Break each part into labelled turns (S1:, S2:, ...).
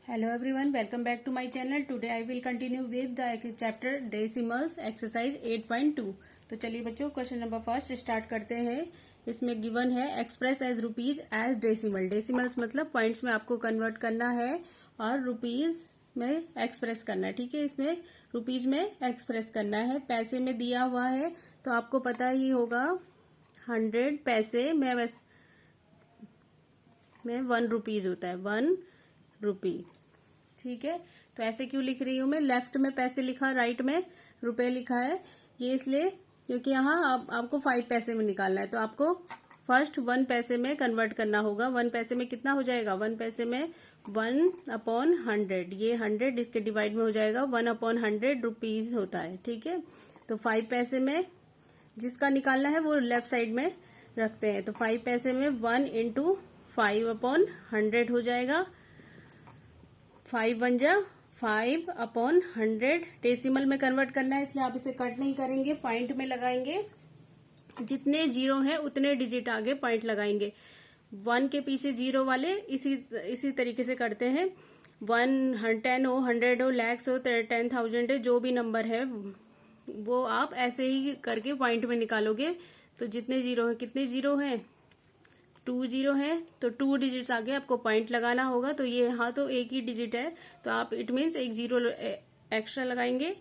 S1: Hello everyone, welcome back to my channel. Today I will continue with the chapter Decimals exercise 8.2. तो चलिए बच्चों question number first start करते हैं। इसमें given है express as rupees as decimal. Decimals मतलब points में आपको कन्वर्ट करना है और रुपीज में एक्सप्रेस करना है। ठीक है, इसमें रुपीज में एक्सप्रेस करना है। पैसे में दिया हुआ है तो आपको पता ही होगा 100 पैसे में 1 रुपीज होता है, 1 रुपी। ठीक है, तो ऐसे क्यों लिख रही हूं मैं? लेफ्ट में पैसे लिखा, राइट में रुपए लिखा है। ये इसलिए क्योंकि यहाँ आपको 5 पैसे में निकालना है, तो आपको फर्स्ट 1 पैसे में कन्वर्ट करना होगा। 1 पैसे में कितना हो जाएगा? 1 पैसे में 1/100। ये 100 इसके डिवाइड में हो जाएगा, 1/100 रुपीज होता है। ठीक है, तो 5 पैसे में जिसका निकालना है वो लेफ्ट साइड में रखते हैं। तो 5 पैसे में 1 × 5/100 हो जाएगा। 5 बन जा 5/100। डेसिमल में कन्वर्ट करना है इसलिए आप इसे कट नहीं करेंगे, पॉइंट में लगाएंगे। जितने जीरो हैं उतने डिजिट आगे पॉइंट लगाएंगे। 1 के पीछे जीरो वाले इसी तरीके से करते हैं। 1 10 हो, 100 हो, लैक्स हो, 10,000 है, जो भी नंबर है वो आप ऐसे ही करके पॉइंट में निकालोगे। तो जितने जीरो है, कितने जीरो हैं? 2 जीरो है, तो 2 डिजिट्स आगे आपको पॉइंट लगाना होगा। तो ये यहाँ तो एक ही डिजिट है, तो आप इट मीन्स एक जीरो एक्स्ट्रा लगाएंगे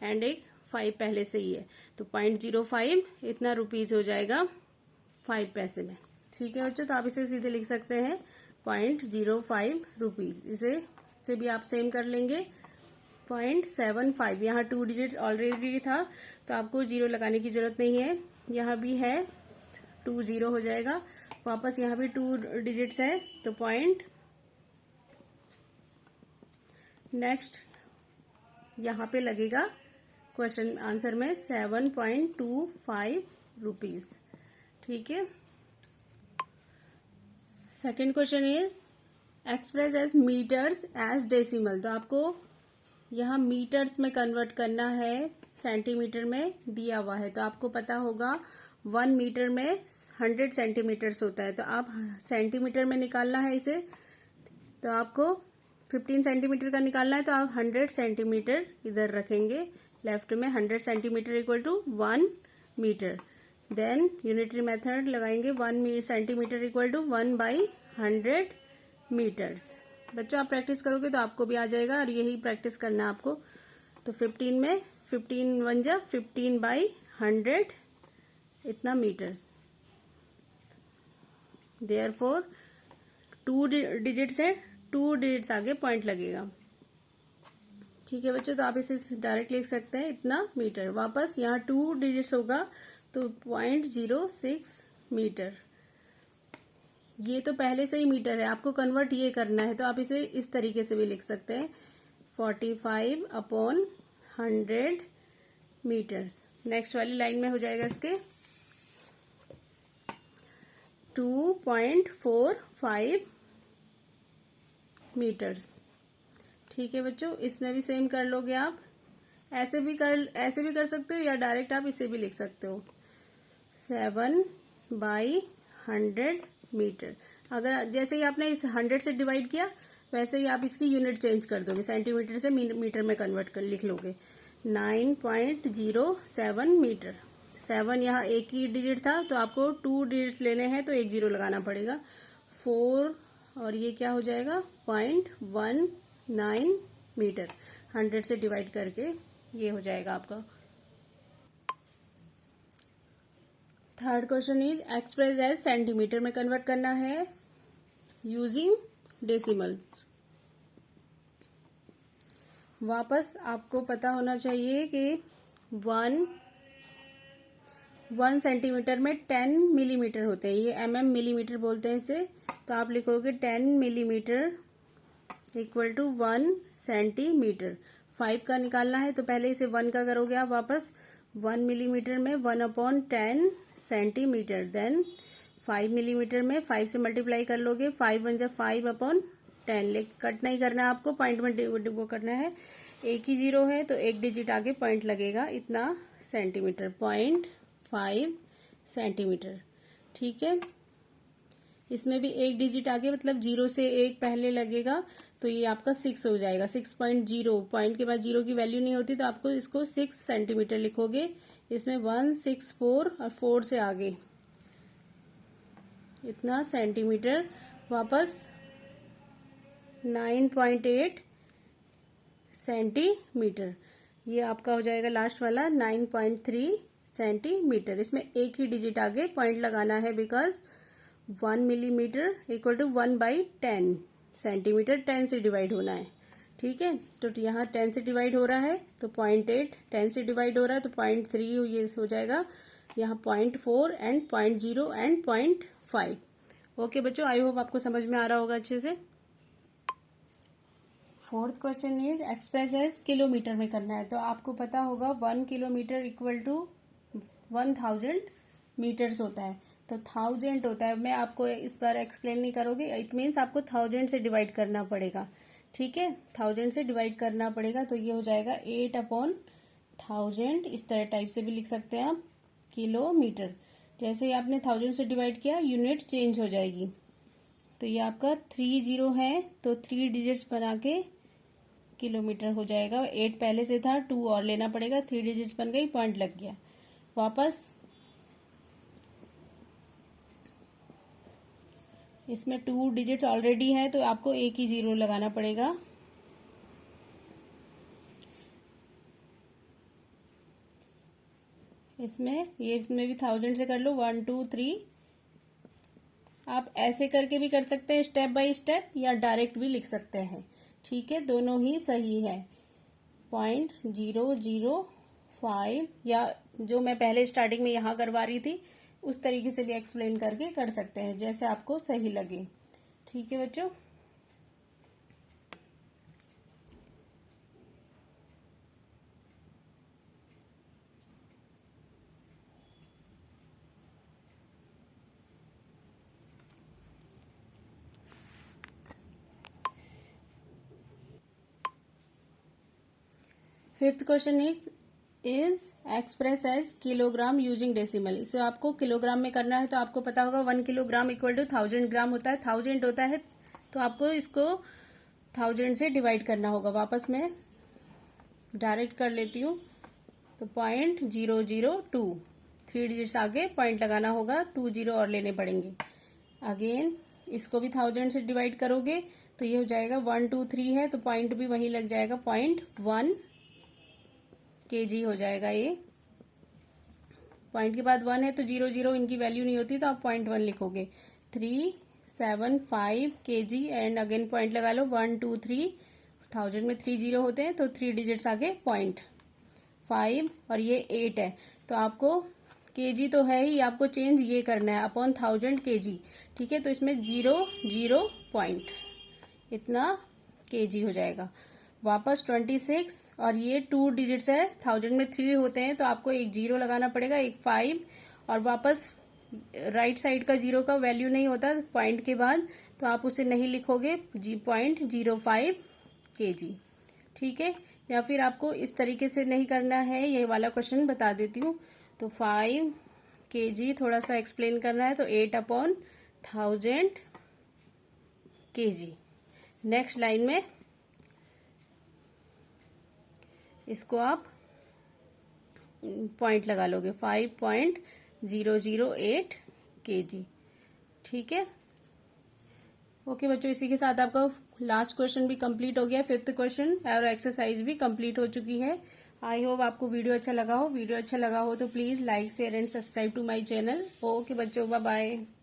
S1: एंड एक 5 पहले से ही है, तो 0.05 इतना रुपीज हो जाएगा 5 पैसे में। ठीक है बच्चों, तो आप इसे सीधे लिख सकते हैं 0.05 रुपीज। इसे भी आप सेम कर लेंगे 0.75। यहाँ 2 डिजिट्स ऑलरेडी था तो आपको जीरो लगाने की जरूरत नहीं है। यहाँ भी है 2 जीरो हो जाएगा, वापस यहाँ भी 2 डिजिट्स है तो पॉइंट। नेक्स्ट यहाँ पे लगेगा क्वेश्चन आंसर में 7.25 रुपीज। ठीक है, second question is express as meters as decimal. तो आपको यहाँ मीटर्स में कन्वर्ट करना है, सेंटीमीटर में दिया हुआ है। तो आपको पता होगा 1 मीटर में 100 सेंटीमीटर्स होता है, तो आप सेंटीमीटर में निकालना है इसे। तो आपको 15 सेंटीमीटर का निकालना है, तो आप 100 सेंटीमीटर इधर रखेंगे लेफ्ट में। 100 centimeter equal to 1 meter. Then unitary method लगाएंगे, 1 सेंटीमीटर इक्वल टू 1/100 मीटर्स। बच्चों आप प्रैक्टिस करोगे तो आपको भी आ जाएगा और यही प्रैक्टिस करना है आपको। तो 15 में 15 1 जा 15/100 इतना मीटर। देयरफॉर 2 डिजिट्स है, 2 डिजिट्स आगे पॉइंट लगेगा। ठीक है बच्चों, तो आप इसे डायरेक्ट लिख सकते हैं इतना मीटर। वापस यहाँ 2 डिजिट्स होगा तो 0.06 मीटर। ये तो पहले से ही मीटर है, आपको कन्वर्ट ये करना है, तो आप इसे इस तरीके से भी लिख सकते हैं 45/100 मीटर्स। नेक्स्ट वाली लाइन में हो जाएगा इसके 2.45 मीटर्स। ठीक है बच्चों, इसमें भी सेम कर लोगे आप। ऐसे भी कर सकते हो या डायरेक्ट आप इसे भी लिख सकते हो 7/100 मीटर। अगर जैसे ही आपने इस 100 से डिवाइड किया वैसे ही आप इसकी यूनिट चेंज कर दोगे, सेंटीमीटर से मीटर में कन्वर्ट कर लिख लोगे 9.07 मीटर। 7 यहाँ एक ही डिजिट था तो आपको 2 डिजिट लेने हैं तो 1 जीरो लगाना पड़ेगा। 4 और ये क्या हो जाएगा 0.19 मीटर। 100 से डिवाइड करके ये हो जाएगा आपका। Third question is express as centimeter में कन्वर्ट करना है यूजिंग डेसिमल। वापस आपको पता होना चाहिए कि 1 सेंटीमीटर में 10 मिलीमीटर होते हैं, ये मिलीमीटर बोलते हैं इसे। तो आप लिखोगे 10 मिलीमीटर इक्वल टू 1 सेंटीमीटर। 5 का निकालना है तो पहले इसे 1 का करोगे आप वापस। 1 मिलीमीटर में 1/10 सेंटीमीटर। देन 5 मिलीमीटर में 5 से मल्टीप्लाई कर लोगे, 5 बन जा 5/10। लेकिन कट नहीं करना है आपको, पॉइंट में वो करना है। एक ही जीरो है तो एक डिजिट आगे पॉइंट लगेगा इतना सेंटीमीटर, 0.5 सेंटीमीटर। ठीक है, इसमें भी एक डिजिट आगे, मतलब 0 से 1 पहले लगेगा, तो ये आपका 6 हो जाएगा। 6.0, पॉइंट के बाद 0 की वैल्यू नहीं होती, तो आपको इसको 6 सेंटीमीटर लिखोगे। इसमें 1, 6, 4 और 4 से आगे इतना सेंटीमीटर, वापस 9.8 सेंटीमीटर। ये आपका हो जाएगा लास्ट वाला 9.3 सेंटीमीटर। इसमें एक ही डिजिट आगे पॉइंट लगाना है, because 1 millimeter equal to 1/10 centimeter, 10 से डिवाइड होना है। ठीक है, तो यहाँ 10 से डिवाइड हो रहा है, तो 0.8, 10 से डिवाइड हो रहा है तो 0.3 ये हो जाएगा। यहाँ 0.4 एंड 0.0 एंड 0.5। ओके बच्चों, आई होप आपको समझ में आ रहा होगा अच्छे से। Fourth question is express as kilometer में करना है। तो आपको पता होगा 1 किलोमीटर इक्वल टू 1000 मीटर्स होता है, तो 1000 होता है। मैं आपको इस बार एक्सप्लेन नहीं करोगे, इट मीन्स आपको 1000 से डिवाइड करना पड़ेगा। ठीक है, 1000 से डिवाइड करना पड़ेगा, तो ये हो जाएगा 8/1000। इस तरह टाइप से भी लिख सकते हैं आप, किलोमीटर। जैसे ही आपने 1000 से डिवाइड किया, यूनिट चेंज हो जाएगी। तो ये आपका 30 है, तो 3 डिजिट्स बना के किलोमीटर हो जाएगा। 8 पहले से था, 2 और लेना पड़ेगा, 3 डिजिट्स बन गई, पॉइंट लग गया। वापस इसमें 2 डिजिट्स ऑलरेडी है, तो आपको एक ही 0 लगाना पड़ेगा। इसमें भी 1000 से कर लो, 1, 2, 3। आप ऐसे करके भी कर सकते हैं स्टेप बाय स्टेप, या डायरेक्ट भी लिख सकते हैं। ठीक है, दोनों ही सही है। 0.005, या जो मैं पहले स्टार्टिंग में यहाँ करवा रही थी उस तरीके से भी एक्सप्लेन करके कर सकते हैं, जैसे आपको सही लगे। ठीक है बच्चों। Fifth question is express as kilogram using decimal. इसे आपको किलोग्राम में करना है, तो आपको पता होगा 1 किलोग्राम इक्वल टू 1000 ग्राम होता है। 1000 होता है, तो आपको इसको 1000 से डिवाइड करना होगा। वापस मैं डायरेक्ट कर लेती हूँ, तो 0.002, 3 डिजिट्स आगे पॉइंट लगाना होगा, 2 0 और लेने पड़ेंगे। अगेन इसको भी 1000 से डिवाइड करोगे, तो ये हो जाएगा 1, 2, 3 है, तो पॉइंट भी वहीं लग जाएगा, 0.1 kg हो जाएगा। ये पॉइंट के बाद 1 है, तो 0 0 इनकी वैल्यू नहीं होती, तो आप 0.1 लिखोगे। 375 kg एंड अगेन पॉइंट लगा लो, 1, 2, 3। 1000 में 3 0 होते हैं, तो 3 डिजिट्स आगे 0.5 और ये 8 है, तो आपको kg तो है ही, आपको चेंज ये करना है अपॉन 1000 kg। ठीक है, तो इसमें 0 0 पॉइंट इतना kg हो जाएगा। वापस 26 और ये 2 डिजिट्स है, 1000 में 3 होते हैं, तो आपको एक 0 लगाना पड़ेगा, एक 5, और वापस राइट साइड का 0 का वैल्यू नहीं होता पॉइंट के बाद, तो आप उसे नहीं लिखोगे, 0.05 kg। ठीक है, या फिर आपको इस तरीके से नहीं करना है, ये वाला क्वेश्चन बता देती हूँ। तो 5 kg थोड़ा सा एक्सप्लेन करना है, तो 8/1000 kg। नेक्स्ट लाइन में इसको आप पॉइंट लगा लोगे, 5.008 kg। ठीक है, ओके बच्चों, इसी के साथ आपका लास्ट क्वेश्चन भी कंप्लीट हो गया। फिफ्थ क्वेश्चन और एक्सरसाइज भी कंप्लीट हो चुकी है। आई होप आपको वीडियो अच्छा लगा हो। वीडियो अच्छा लगा हो तो please like share and subscribe to my channel. Okay बच्चों, बाय बाय।